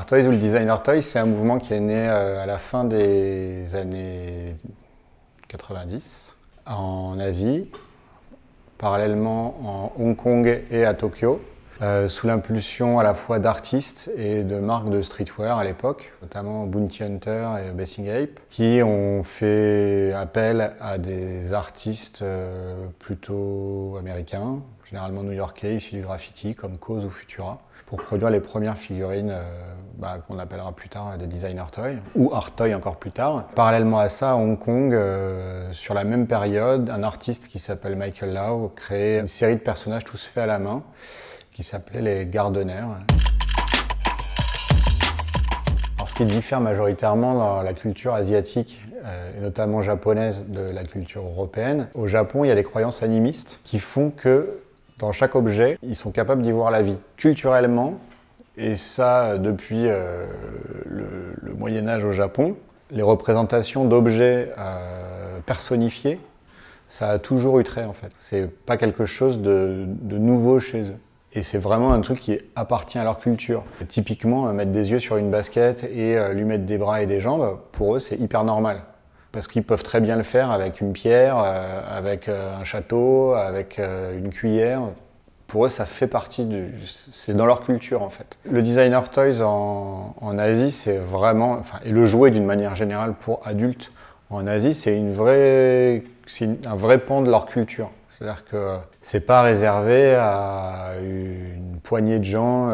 Art Toys ou le Designer Toys, c'est un mouvement qui est né à la fin des années 90 en Asie, parallèlement en Hong Kong et à Tokyo, sous l'impulsion à la fois d'artistes et de marques de streetwear à l'époque, notamment Bounty Hunter et Basing Ape, qui ont fait appel à des artistes plutôt américains, généralement new-yorkais, issus du graffiti, comme Cause ou Futura, pour produire les premières figurines qu'on appellera plus tard des designer toys, ou art toys encore plus tard. Parallèlement à ça, à Hong Kong, sur la même période, un artiste qui s'appelle Michael Lau créé une série de personnages tous faits à la main, qui s'appelait les Gardeners. Alors, ce qui diffère majoritairement dans la culture asiatique, et notamment japonaise, de la culture européenne, au Japon, il y a des croyances animistes qui font que dans chaque objet, ils sont capables d'y voir la vie. Culturellement, et ça depuis le Moyen-Âge au Japon, les représentations d'objets personnifiés, ça a toujours eu trait en fait. C'est pas quelque chose de nouveau chez eux. Et c'est vraiment un truc qui appartient à leur culture. Et typiquement, mettre des yeux sur une basket et lui mettre des bras et des jambes, pour eux, c'est hyper normal. Parce qu'ils peuvent très bien le faire avec une pierre, avec un château, avec une cuillère. Pour eux, ça fait partie c'est dans leur culture en fait. Le designer toys en Asie, c'est vraiment, et le jouet d'une manière générale pour adultes en Asie, c'est un vrai pan de leur culture. C'est-à-dire que c'est pas réservé à une poignée de gens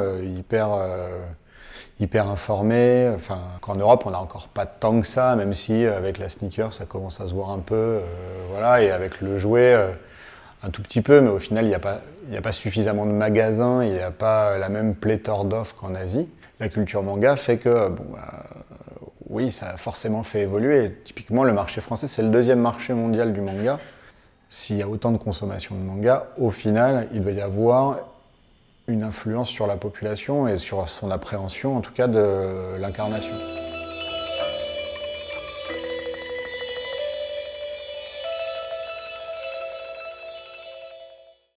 hyper informés. Qu'en Europe, on n'a encore pas tant que ça, même si avec la sneaker, ça commence à se voir un peu. Voilà, et avec le jouet, un tout petit peu, mais au final, il n'y a pas suffisamment de magasins, il n'y a pas la même pléthore d'offres qu'en Asie. La culture manga fait que, oui, ça a forcément fait évoluer. Typiquement, le marché français, c'est le deuxième marché mondial du manga. S'il y a autant de consommation de manga, au final, il doit y avoir une influence sur la population et sur son appréhension, en tout cas, de l'incarnation.